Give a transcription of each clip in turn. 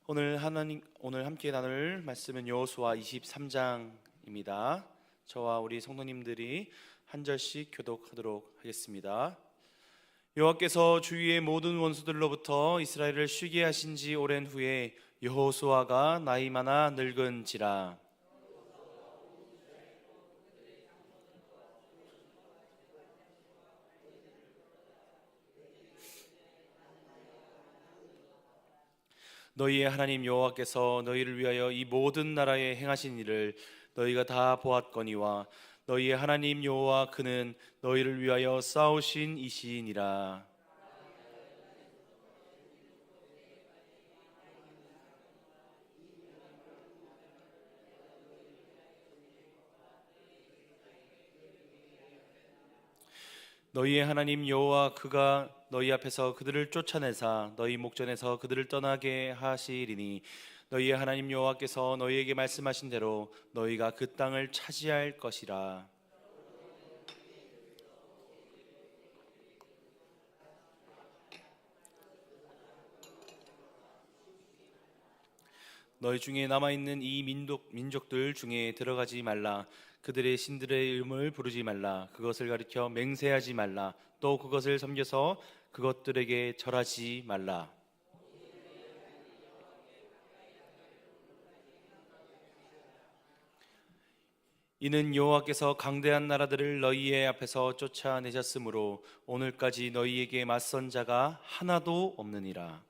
오늘 함께 나눌 말씀은 여호수아 23장입니다. 저와 우리 성도님들이 한 절씩 교독하도록 하겠습니다. 여호와께서 주위의 모든 원수들로부터 이스라엘을 쉬게 하신 지 오랜 후에 여호수아가 나이 많아 늙은지라. 너희의 하나님 여호와께서 너희를 위하여 이 모든 나라에 행하신 일을 너희가 다 보았거니와 너희의 하나님 여호와 그는 너희를 위하여 싸우신 이시니라. 너희의 하나님 여호와 그가 너희 앞에서 그들을 쫓아내사 너희 목전에서 그들을 떠나게 하시리니 너희의 하나님 여호와께서 너희에게 말씀하신 대로 너희가 그 땅을 차지할 것이라. 너희 중에 남아있는 이 민족들 중에 들어가지 말라. 그들의 신들의 이름을 부르지 말라. 그것을 가리켜 맹세하지 말라. 또 그것을 섬겨서 그것들에게 절하지 말라. 이는 여호와께서 강대한 나라들을 너희의 앞에서 쫓아내셨으므로 오늘까지 너희에게 맞선 자가 하나도 없느니라.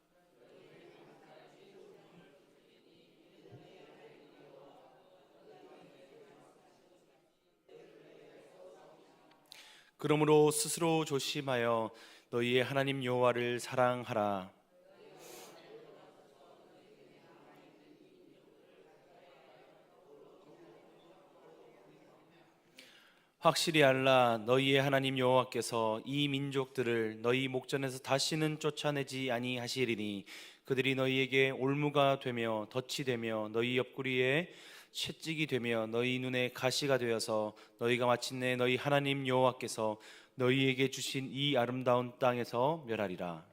그러므로 스스로 조심하여 너희의 하나님 여호와를 사랑하라. 확실히 알라. 너희의 하나님 여호와께서 이 민족들을 너희 목전에서 다시는 쫓아내지 아니하시리니 그들이 너희에게 올무가 되며 덫이 되며 너희 옆구리에 채찍이 되며 너희 눈에 가시가 되어서 너희가 마침내 너희 하나님 여호와께서 너희에게 주신 이 아름다운 땅에서 멸하리라.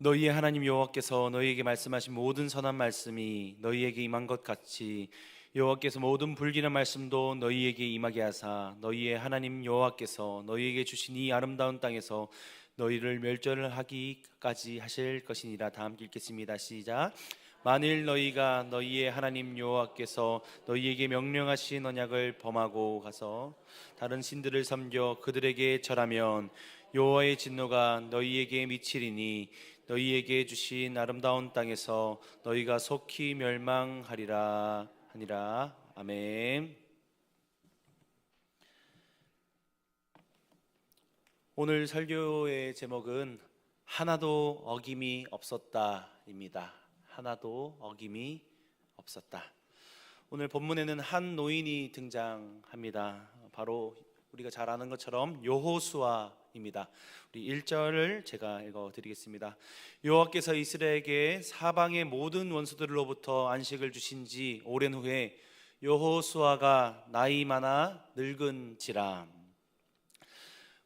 너희의 하나님 여호와께서 너희에게 말씀하신 모든 선한 말씀이 너희에게 임한 것 같이 여호와께서 모든 불길한 말씀도 너희에게 임하게 하사 너희의 하나님 여호와께서 너희에게 주신 이 아름다운 땅에서 너희를 멸절하기까지 하실 것이니라. 다 함께 읽겠습니다. 시작. 만일 너희가 너희의 하나님 여호와께서 너희에게 명령하신 언약을 범하고 가서 다른 신들을 섬겨 그들에게 절하면 여호와의 진노가 너희에게 미치리니 너희에게 주신 아름다운 땅에서 너희가 속히 멸망하리라 하니라. 아멘. 오늘 설교의 제목은 하나도 어김이 없었다입니다. 하나도 어김이 없었다. 오늘 본문에는 한 노인이 등장합니다. 바로 우리가 잘 아는 것처럼 여호수아입니다. 우리 1절을 제가 읽어드리겠습니다. 여호와께서 이스라엘에게 사방의 모든 원수들로부터 안식을 주신 지 오랜 후에 여호수아가 나이 많아 늙은지라.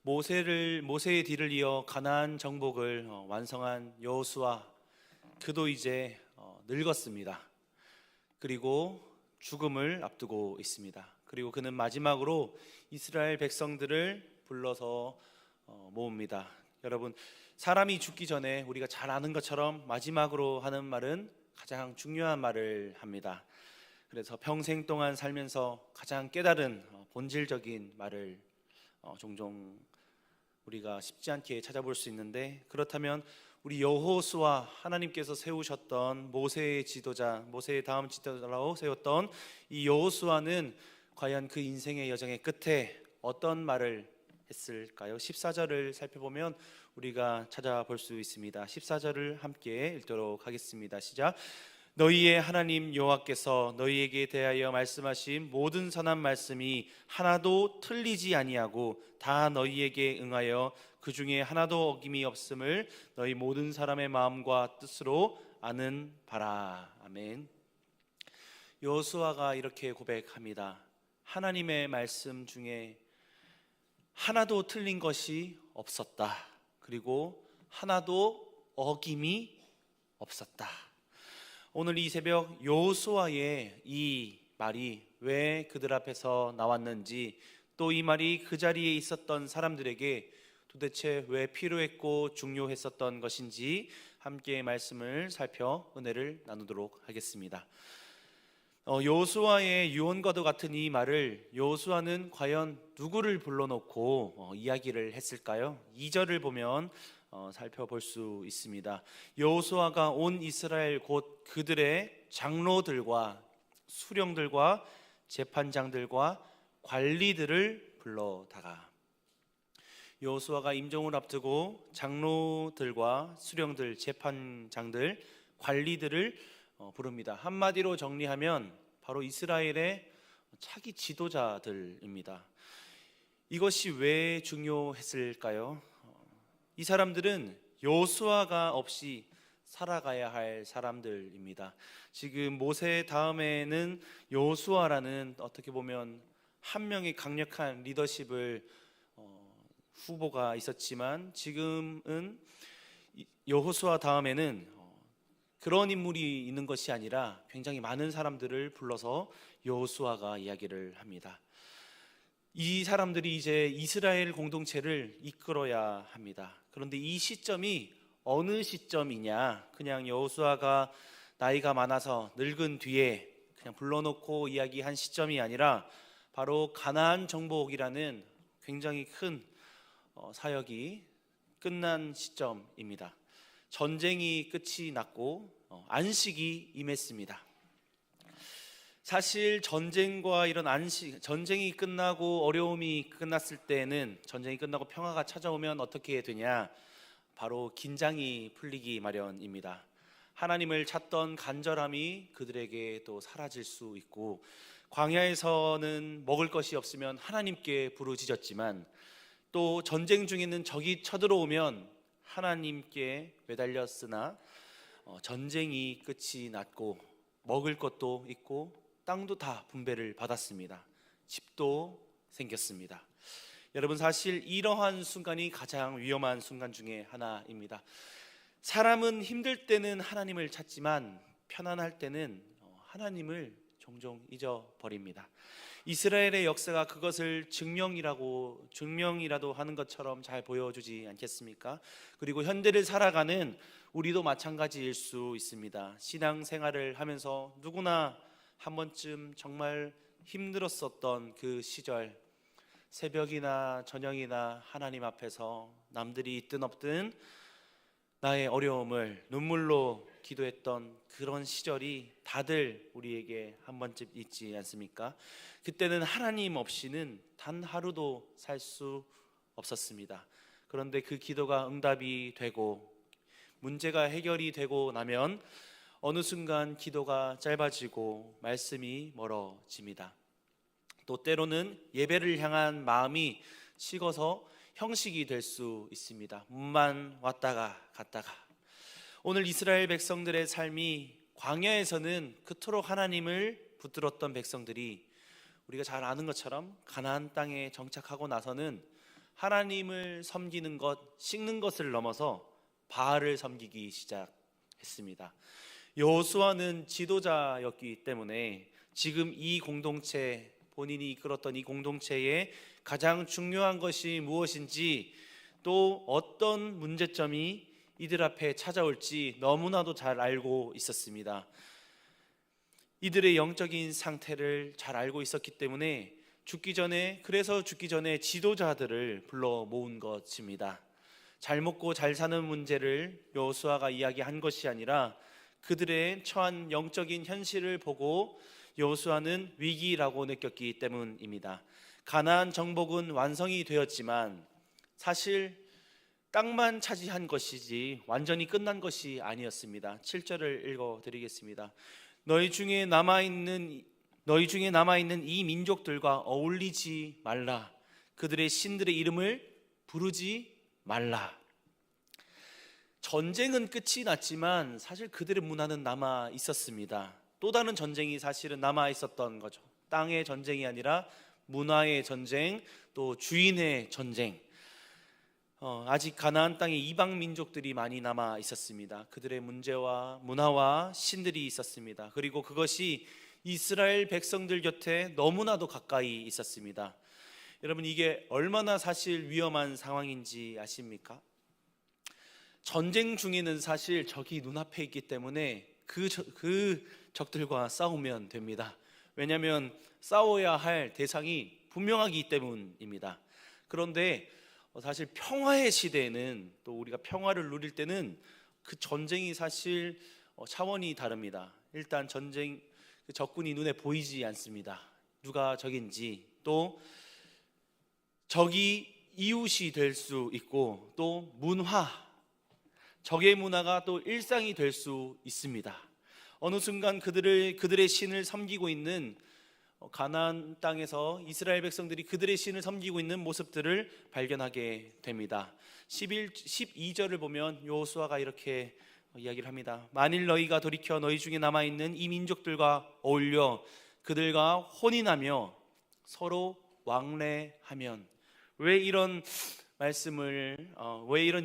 모세의 뒤를 이어 가나안 정복을 완성한 여호수아, 그도 이제 늙었습니다. 그리고 죽음을 앞두고 있습니다. 그리고 그는 마지막으로 이스라엘 백성들을 불러서 모읍니다. 여러분, 사람이 죽기 전에 우리가 잘 아는 것처럼 마지막으로 하는 말은 가장 중요한 말을 합니다. 그래서 평생 동안 살면서 가장 깨달은 본질적인 말을 종종 우리가 쉽지 않게 찾아볼 수 있는데, 그렇다면 우리 여호수아, 하나님께서 세우셨던 모세의 지도자, 모세의 다음 지도자로 세웠던 이 여호수아는 과연 그 인생의 여정의 끝에 어떤 말을 했을까요? 14절을 살펴보면 우리가 찾아볼 수 있습니다. 14절을 함께 읽도록 하겠습니다. 시작. 너희의 하나님 여호와께서 너희에게 대하여 말씀하신 모든 선한 말씀이 하나도 틀리지 아니하고 다 너희에게 응하여 그 중에 하나도 어김이 없음을 너희 모든 사람의 마음과 뜻으로 아는 바라. 아멘. 여호수아가 이렇게 고백합니다. 하나님의 말씀 중에 하나도 틀린 것이 없었다. 그리고 하나도 어김이 없었다. 오늘 이 새벽 여호수아의 이 말이 왜 그들 앞에서 나왔는지, 또 이 말이 그 자리에 있었던 사람들에게 도대체 왜 필요했고 중요했었던 것인지 함께 말씀을 살펴 은혜를 나누도록 하겠습니다. 여호수아의 유언과도 같은 이 말을 여호수아는 과연 누구를 불러놓고 이야기를 했을까요? 2절을 보면 살펴볼 수 있습니다. 여호수아가 온 이스라엘 곧 그들의 장로들과 수령들과 재판장들과 관리들을 불러다가, 여호수아가 임종을 앞두고 장로들과 수령들, 재판장들, 관리들을 부릅니다. 한마디로 정리하면 바로 이스라엘의 차기 지도자들입니다. 이것이 왜 중요했을까요? 이 사람들은 여호수아가 없이 살아가야 할 사람들입니다. 지금 모세 다음에는 여호수아라는 어떻게 보면 한 명의 강력한 리더십을 후보가 있었지만, 지금은 여호수아 다음에는 그런 인물이 있는 것이 아니라 굉장히 많은 사람들을 불러서 여호수아가 이야기를 합니다. 이 사람들이 이제 이스라엘 공동체를 이끌어야 합니다. 그런데 이 시점이 어느 시점이냐? 그냥 여호수아가 나이가 많아서 늙은 뒤에 그냥 불러놓고 이야기한 시점이 아니라 바로 가나안 정복이라는 굉장히 큰 사역이 끝난 시점입니다. 전쟁이 끝이 났고 안식이 임했습니다. 사실 전쟁과 이런 전쟁이 끝나고 어려움이 끝났을 때는, 전쟁이 끝나고 평화가 찾아오면 어떻게 되냐? 바로 긴장이 풀리기 마련입니다. 하나님을 찾던 간절함이 그들에게 또 사라질 수 있고, 광야에서는 먹을 것이 없으면 하나님께 부르짖었지만, 또 전쟁 중에는 적이 쳐들어오면 하나님께 매달렸으나 전쟁이 끝이 났고 먹을 것도 있고 땅도 다 분배를 받았습니다. 집도 생겼습니다. 여러분, 사실 이러한 순간이 가장 위험한 순간 중에 하나입니다. 사람은 힘들 때는 하나님을 찾지만 편안할 때는 하나님을 종종 잊어버립니다. 이스라엘의 역사가 그것을 증명이라도 하는 것처럼 잘 보여주지 않겠습니까? 그리고 현대를 살아가는 우리도 마찬가지일 수 있습니다. 신앙생활을 하면서 누구나 한 번쯤 정말 힘들었었던 그 시절, 새벽이나 저녁이나 하나님 앞에서 남들이 있든 없든 나의 어려움을 눈물로 기도했던 그런 시절이 다들 우리에게 한 번쯤 있지 않습니까? 그때는 하나님 없이는 단 하루도 살 수 없었습니다. 그런데 그 기도가 응답이 되고 문제가 해결이 되고 나면 어느 순간 기도가 짧아지고 말씀이 멀어집니다. 또 때로는 예배를 향한 마음이 식어서 형식이 될 수 있습니다. 문만 왔다가 갔다가. 오늘 이스라엘 백성들의 삶이, 광야에서는 그토록 하나님을 붙들었던 백성들이 우리가 잘 아는 것처럼 가나안 땅에 정착하고 나서는 하나님을 섬기는 것, 씻는 것을 넘어서 바알을 섬기기 시작했습니다. 여호수아는 지도자였기 때문에 지금 이 공동체, 본인이 이끌었던 이 공동체의 가장 중요한 것이 무엇인지, 또 어떤 문제점이 이들 앞에 찾아올지 너무나도 잘 알고 있었습니다. 이들의 영적인 상태를 잘 알고 있었기 때문에 그래서 죽기 전에 지도자들을 불러 모은 것입니다. 잘 먹고 잘 사는 문제를 여호수아가 이야기한 것이 아니라 그들의 처한 영적인 현실을 보고 여호수아는 위기라고 느꼈기 때문입니다. 가나안 정복은 완성이 되었지만 사실 땅만 차지한 것이지 완전히 끝난 것이 아니었습니다. 7절을 읽어드리겠습니다. 너희 중에 남아있는 이 민족들과 어울리지 말라. 그들의 신들의 이름을 부르지 말라. 전쟁은 끝이 났지만 사실 그들의 문화는 남아 있었습니다. 또 다른 전쟁이 사실은 남아 있었던 거죠. 땅의 전쟁이 아니라 문화의 전쟁, 또 주인의 전쟁. 아직 가나안 땅에 이방 민족들이 많이 남아 있었습니다. 그들의 문제와 문화와 신들이 있었습니다. 그리고 그것이 이스라엘 백성들 곁에 너무나도 가까이 있었습니다. 여러분, 이게 얼마나 사실 위험한 상황인지 아십니까? 전쟁 중에는 사실 적이 눈앞에 있기 때문에 그 적들과 싸우면 됩니다. 왜냐하면 싸워야 할 대상이 분명하기 때문입니다. 그런데 사실 평화의 시대에는, 또 우리가 평화를 누릴 때는 그 전쟁이 사실 차원이 다릅니다. 일단 전쟁, 그 적군이 눈에 보이지 않습니다. 누가 적인지, 또 적이 이웃이 될 수 있고, 또 적의 문화가 또 일상이 될 수 있습니다. 어느 순간 그들의 신을 섬기고 있는 가나안 땅에서 이스라엘 백성들이 그들의 신을 섬기고 있는 모습들을 발견하게 됩니다. 12절을 보면 여호수아가 이렇게 이야기를 합니다. 만일 너희가 돌이켜 너희 중에 남아있는 이 민족들과 어울려 그들과 혼인하며 서로 왕래하면. 왜 이런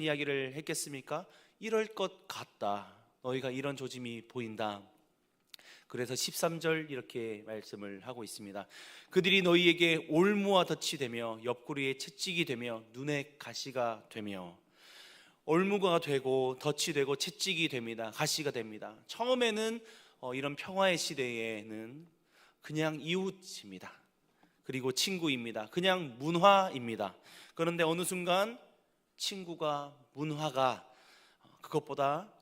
이야기를 했겠습니까? 이럴 것 같다. 너희가 이런 조짐이 보인다. 그래서 13절 이렇게 말씀을 하고 있습니다. 그들이 너희에게 올무와 덫이 되며 옆구리에 채찍이 되며 눈에 가시가 되며. 올무가 되고 덫이 되고 채찍이 됩니다. 가시가 됩니다. 처음에는 이런 평화의 시대에는 그냥 이웃입니다. 그리고 친구입니다. 그냥 문화입니다. 그런데 어느 순간 친구가, 문화가,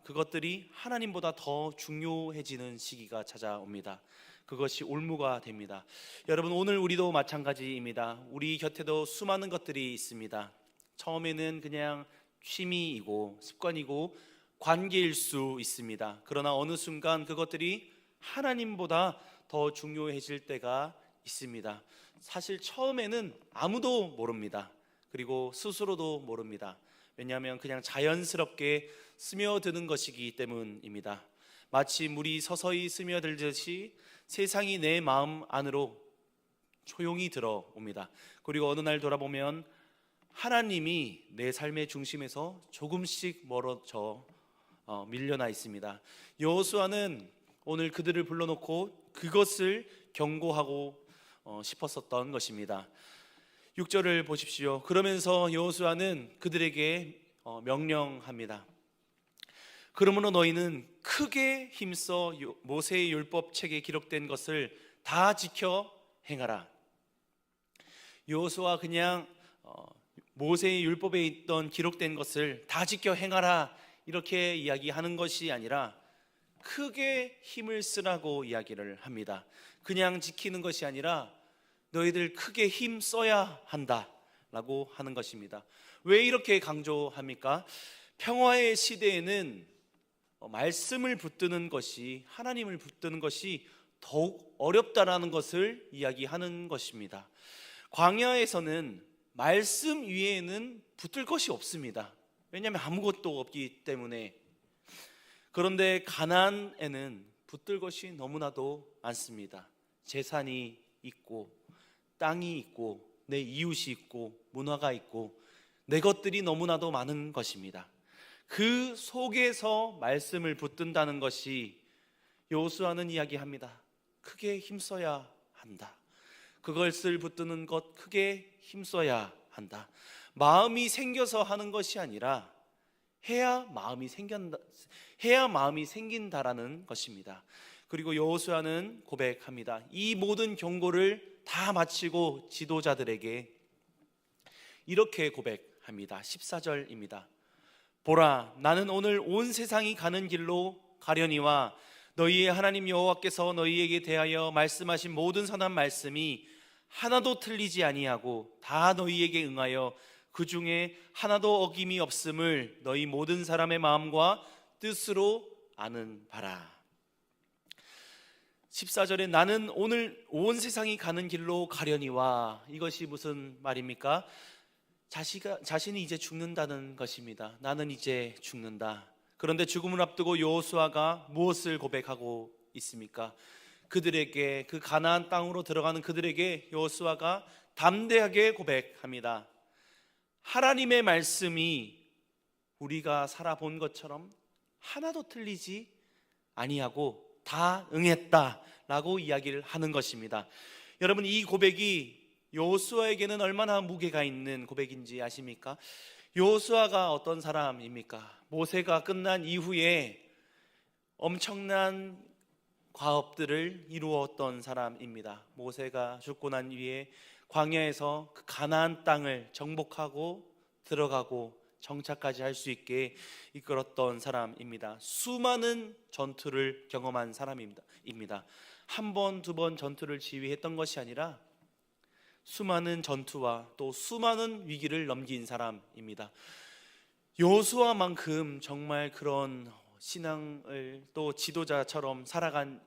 그것들이 하나님보다 더 중요해지는 시기가 찾아옵니다. 그것이 올무가 됩니다. 여러분, 오늘 우리도 마찬가지입니다. 우리 곁에도 수많은 것들이 있습니다. 처음에는 그냥 취미이고 습관이고 관계일 수 있습니다. 그러나 어느 순간 그것들이 하나님보다 더 중요해질 때가 있습니다. 사실 처음에는 아무도 모릅니다. 그리고 스스로도 모릅니다. 왜냐하면 그냥 자연스럽게 스며드는 것이기 때문입니다. 마치 물이 서서히 스며들듯이 세상이 내 마음 안으로 조용히 들어옵니다. 그리고 어느 날 돌아보면 하나님이 내 삶의 중심에서 조금씩 멀어져 밀려나 있습니다. 여호수아는 오늘 그들을 불러놓고 그것을 경고하고 싶었었던 것입니다. 6절을 보십시오. 그러면서 여호수아는 그들에게 명령합니다. 그러므로 너희는 크게 힘써 모세의 율법 책에 기록된 것을 다 지켜 행하라. 여호수아 그냥 모세의 율법에 있던 기록된 것을 다 지켜 행하라 이렇게 이야기하는 것이 아니라 크게 힘을 쓰라고 이야기를 합니다. 그냥 지키는 것이 아니라 너희들 크게 힘 써야 한다라고 하는 것입니다. 왜 이렇게 강조합니까? 평화의 시대에는 말씀을 붙드는 것이, 하나님을 붙드는 것이 더욱 어렵다라는 것을 이야기하는 것입니다. 광야에서는 말씀 위에는 붙들 것이 없습니다. 왜냐하면 아무것도 없기 때문에. 그런데 가나안에는 붙들 것이 너무나도 많습니다. 재산이 있고, 땅이 있고, 내 이웃이 있고, 문화가 있고, 내 것들이 너무나도 많은 것입니다. 그 속에서 말씀을 붙든다는 것이 여호수아는 이야기합니다. 크게 힘써야 한다. 그것을 붙드는 것 크게 힘써야 한다. 마음이 생겨서 하는 것이 아니라 해야 마음이 생긴다라는 것입니다. 그리고 여호수아는 고백합니다. 이 모든 경고를 다 마치고 지도자들에게 이렇게 고백합니다. 14절입니다. 보라, 나는 오늘 온 세상이 가는 길로 가려니와 너희의 하나님 여호와께서 너희에게 대하여 말씀하신 모든 선한 말씀이 하나도 틀리지 아니하고 다 너희에게 응하여 그 중에 하나도 어김이 없음을 너희 모든 사람의 마음과 뜻으로 아는 바라. 14절에 나는 오늘 온 세상이 가는 길로 가려니와, 이것이 무슨 말입니까? 자신이 이제 죽는다는 것입니다. 나는 이제 죽는다. 그런데 죽음을 앞두고 여호수아가 무엇을 고백하고 있습니까? 그들에게, 그 가나안 땅으로 들어가는 그들에게 여호수아가 담대하게 고백합니다. 하나님의 말씀이 우리가 살아본 것처럼 하나도 틀리지 아니하고 다 응했다라고 이야기를 하는 것입니다. 여러분, 이 고백이 여호수아에게는 얼마나 무게가 있는 고백인지 아십니까? 여호수아가 어떤 사람입니까? 모세가 끝난 이후에 엄청난 과업들을 이루었던 사람입니다. 모세가 죽고 난 뒤에 광야에서 그 가나안 땅을 정복하고 들어가고 정착까지 할 수 있게 이끌었던 사람입니다. 수많은 전투를 경험한 사람입니다. 한 번, 두 번 전투를 지휘했던 것이 아니라 수많은 전투와 또 수많은 위기를 넘긴 사람입니다. 여호수아만큼 정말 그런 신앙을 또 지도자처럼 살아간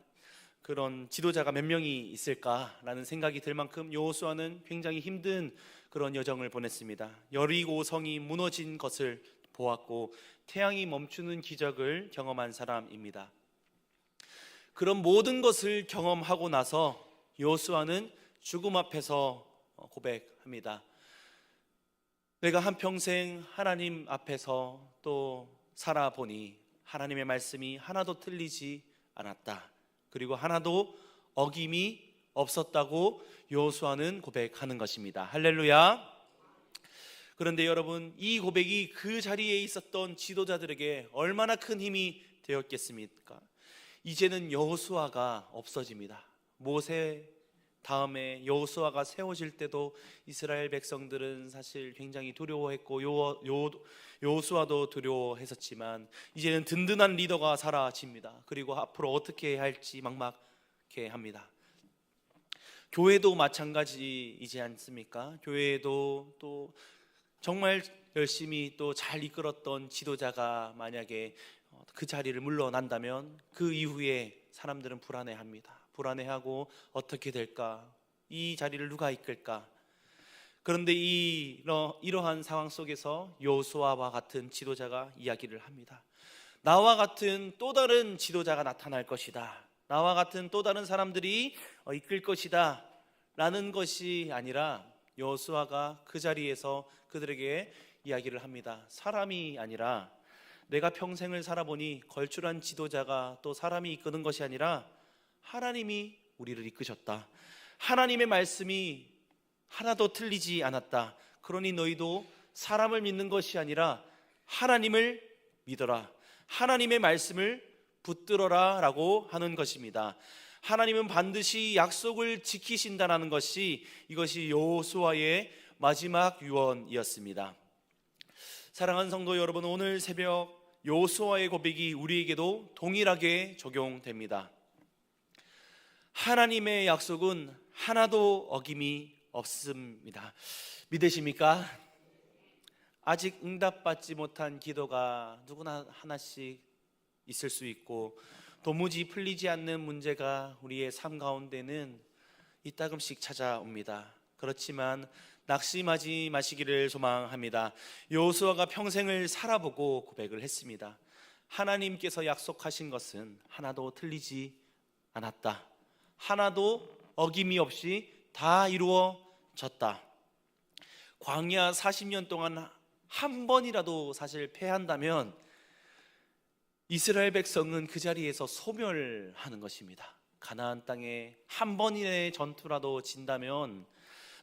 그런 지도자가 몇 명이 있을까라는 생각이 들 만큼 여호수아는 굉장히 힘든 그런 여정을 보냈습니다. 여리고 성이 무너진 것을 보았고 태양이 멈추는 기적을 경험한 사람입니다. 그런 모든 것을 경험하고 나서 여호수아는 죽음 앞에서 고백합니다. 내가 한평생 하나님 앞에서 또 살아보니 하나님의 말씀이 하나도 틀리지 않았다. 그리고 하나도 어김이 없었다고 여호수아는 고백하는 것입니다. 할렐루야. 그런데 여러분, 이 고백이 그 자리에 있었던 지도자들에게 얼마나 큰 힘이 되었겠습니까? 이제는 여호수아가 없어집니다. 모세 다음에 여호수아가 세워질 때도 이스라엘 백성들은 사실 굉장히 두려워했고 여호수아도 두려워했었지만 이제는 든든한 리더가 사라집니다. 그리고 앞으로 어떻게 해야 할지 막막해 합니다. 교회도 마찬가지이지 않습니까? 교회도 또 정말 열심히 또 잘 이끌었던 지도자가 만약에 그 자리를 물러난다면 그 이후에 사람들은 불안해합니다. 불안해하고 어떻게 될까? 이 자리를 누가 이끌까? 그런데 이러한 상황 속에서 여호수아와 같은 지도자가 이야기를 합니다. 나와 같은 또 다른 지도자가 나타날 것이다. 나와 같은 또 다른 사람들이 이끌 것이다 라는 것이 아니라 여호수아가 그 자리에서 그들에게 이야기를 합니다. 사람이 아니라, 내가 평생을 살아보니 걸출한 지도자가 또 사람이 이끄는 것이 아니라 하나님이 우리를 이끄셨다. 하나님의 말씀이 하나도 틀리지 않았다. 그러니 너희도 사람을 믿는 것이 아니라 하나님을 믿어라. 하나님의 말씀을 붙들어라 라고 하는 것입니다. 하나님은 반드시 약속을 지키신다는 것이, 이것이 여호수아의 마지막 유언이었습니다. 사랑하는 성도 여러분, 오늘 새벽 여호수아의 고백이 우리에게도 동일하게 적용됩니다. 하나님의 약속은 하나도 어김이 없습니다. 믿으십니까? 아직 응답받지 못한 기도가 누구나 하나씩 있을 수 있고, 도무지 풀리지 않는 문제가 우리의 삶 가운데는 이따금씩 찾아옵니다. 그렇지만 낙심하지 마시기를 소망합니다. 여호수아가 평생을 살아보고 고백을 했습니다. 하나님께서 약속하신 것은 하나도 틀리지 않았다. 하나도 어김이 없이 다 이루어졌다. 광야 40년 동안 한 번이라도 사실 패한다면 이스라엘 백성은 그 자리에서 소멸하는 것입니다. 가나안 땅에 한 번의 전투라도 진다면,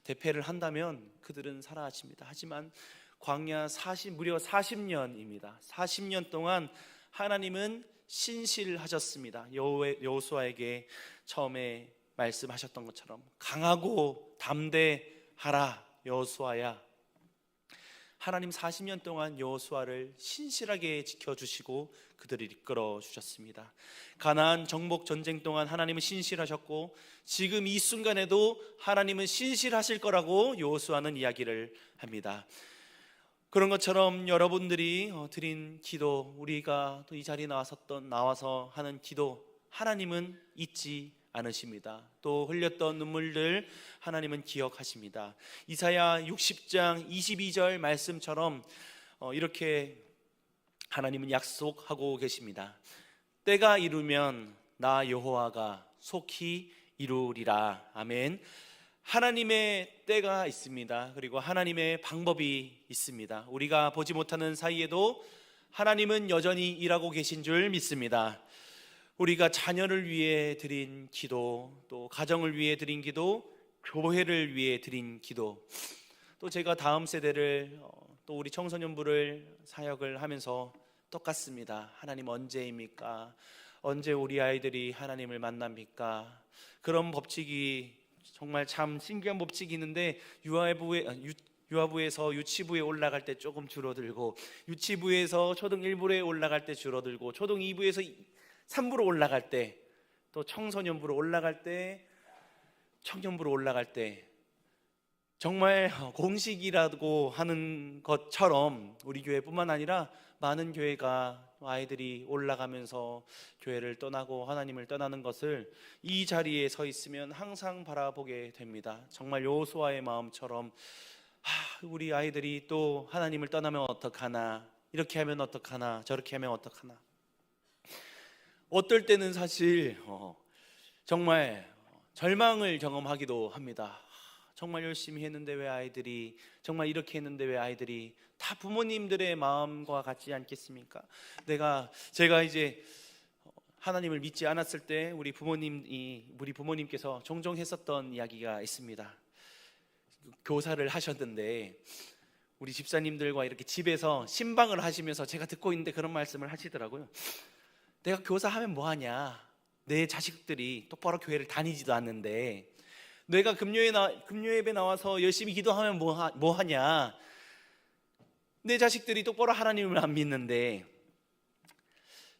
대패를 한다면 그들은 사라집니다. 하지만 광야 무려 40년입니다. 40년 동안 하나님은 신실하셨습니다. 여호수아에게 처음에 말씀하셨던 것처럼 강하고 담대하라 여호수아야. 하나님 40년 동안 여호수아를 신실하게 지켜주시고 그들을 이끌어 주셨습니다. 가나안 정복 전쟁 동안 하나님은 신실하셨고 지금 이 순간에도 하나님은 신실하실 거라고 여호수아는 이야기를 합니다. 그런 것처럼 여러분들이 드린 기도, 우리가 또 이 자리에 나와서 하는 기도, 하나님은 잊지 않으십니다. 또 흘렸던 눈물들 하나님은 기억하십니다. 이사야 60장 22절 말씀처럼 이렇게 하나님은 약속하고 계십니다. 때가 이루면 나 여호와가 속히 이루리라. 아멘. 하나님의 때가 있습니다. 그리고 하나님의 방법이 있습니다. 우리가 보지 못하는 사이에도 하나님은 여전히 일하고 계신 줄 믿습니다. 우리가 자녀를 위해 드린 기도, 또 가정을 위해 드린 기도, 교회를 위해 드린 기도, 또 제가 다음 세대를 또 우리 청소년부를 사역을 하면서 똑같습니다. 하나님 언제입니까? 언제 우리 아이들이 하나님을 만납니까? 그런 법칙이 정말 참 신기한 법칙이 있는데, 유아부에서 유치부에 올라갈 때 조금 줄어들고, 유치부에서 초등 1부에 올라갈 때 줄어들고, 초등 2부에서 3부로 올라갈 때, 또 청소년부로 올라갈 때, 청년부로 올라갈 때, 정말 공식이라고 하는 것처럼 우리 교회뿐만 아니라 많은 교회가 아이들이 올라가면서 교회를 떠나고 하나님을 떠나는 것을 이 자리에 서 있으면 항상 바라보게 됩니다. 정말 여호수아의 마음처럼 우리 아이들이 또 하나님을 떠나면 어떡하나, 이렇게 하면 어떡하나, 저렇게 하면 어떡하나. 어떨 때는 사실 정말 절망을 경험하기도 합니다. 정말 열심히 했는데 왜 아이들이, 정말 이렇게 했는데 왜 아이들이, 다 부모님들의 마음과 같지 않겠습니까? 제가 이제 하나님을 믿지 않았을 때 우리 부모님께서 종종 했었던 이야기가 있습니다. 교사를 하셨는데 우리 집사님들과 이렇게 집에서 신방을 하시면서 제가 듣고 있는데 그런 말씀을 하시더라고요. 내가 교사하면 뭐하냐, 내 자식들이 똑바로 교회를 다니지도 않는데 내가 금요예배 나와서 열심히 기도하면 뭐하냐, 내 자식들이 똑바로 하나님을 안 믿는데.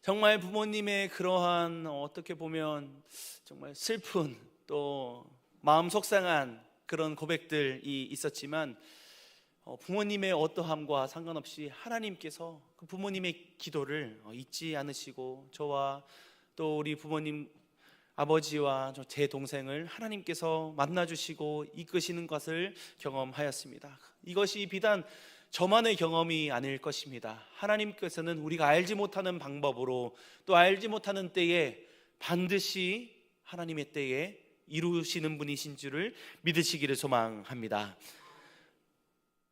정말 부모님의 그러한 어떻게 보면 정말 슬픈, 또 마음 속상한 그런 고백들이 있었지만 부모님의 어떠함과 상관없이 하나님께서 그 부모님의 기도를 잊지 않으시고, 저와 또 우리 부모님 아버지와 제 동생을 하나님께서 만나주시고 이끄시는 것을 경험하였습니다. 이것이 비단 저만의 경험이 아닐 것입니다. 하나님께서는 우리가 알지 못하는 방법으로, 또 알지 못하는 때에 반드시 하나님의 때에 이루시는 분이신 줄을 믿으시기를 소망합니다.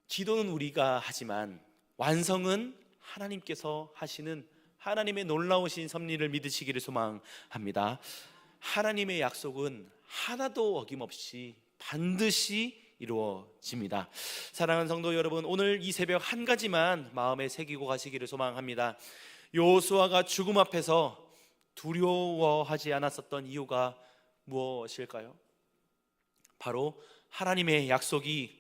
기도는 우리가 하지만 완성은 하나님께서 하시는 하나님의 놀라우신 섭리를 믿으시기를 소망합니다. 하나님의 약속은 하나도 어김없이 반드시 이루어집니다. 사랑하는 성도 여러분, 오늘 이 새벽 한 가지만 마음에 새기고 가시기를 소망합니다. 여호수아가 죽음 앞에서 두려워하지 않았었던 이유가 무엇일까요? 바로 하나님의 약속이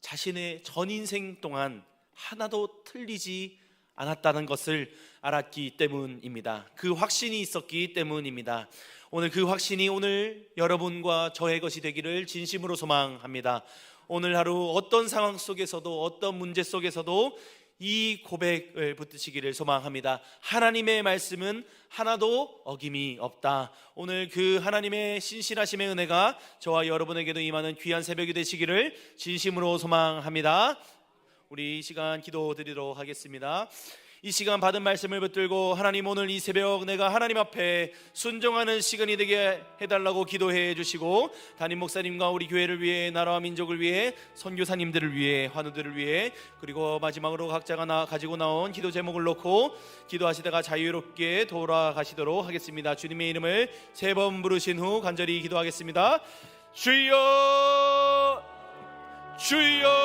자신의 전 인생 동안 하나도 틀리지 않았다는 것을 알았기 때문입니다. 그 확신이 있었기 때문입니다. 오늘 그 확신이 오늘 여러분과 저의 것이 되기를 진심으로 소망합니다. 오늘 하루 어떤 상황 속에서도, 어떤 문제 속에서도 이 고백을 붙드시기를 소망합니다. 하나님의 말씀은 하나도 어김이 없다. 오늘 그 하나님의 신실하심의 은혜가 저와 여러분에게도 임하는 귀한 새벽이 되시기를 진심으로 소망합니다. 우리 이 시간 기도드리도록 하겠습니다. 이 시간 받은 말씀을 붙들고, 하나님, 오늘 이 새벽 내가 하나님 앞에 순종하는 시간이 되게 해달라고 기도해 주시고, 담임 목사님과 우리 교회를 위해, 나라와 민족을 위해, 선교사님들을 위해, 환우들을 위해, 그리고 마지막으로 각자가 가지고 나온 기도 제목을 놓고 기도하시다가 자유롭게 돌아가시도록 하겠습니다. 주님의 이름을 3번 부르신 후 간절히 기도하겠습니다. 주여, 주여,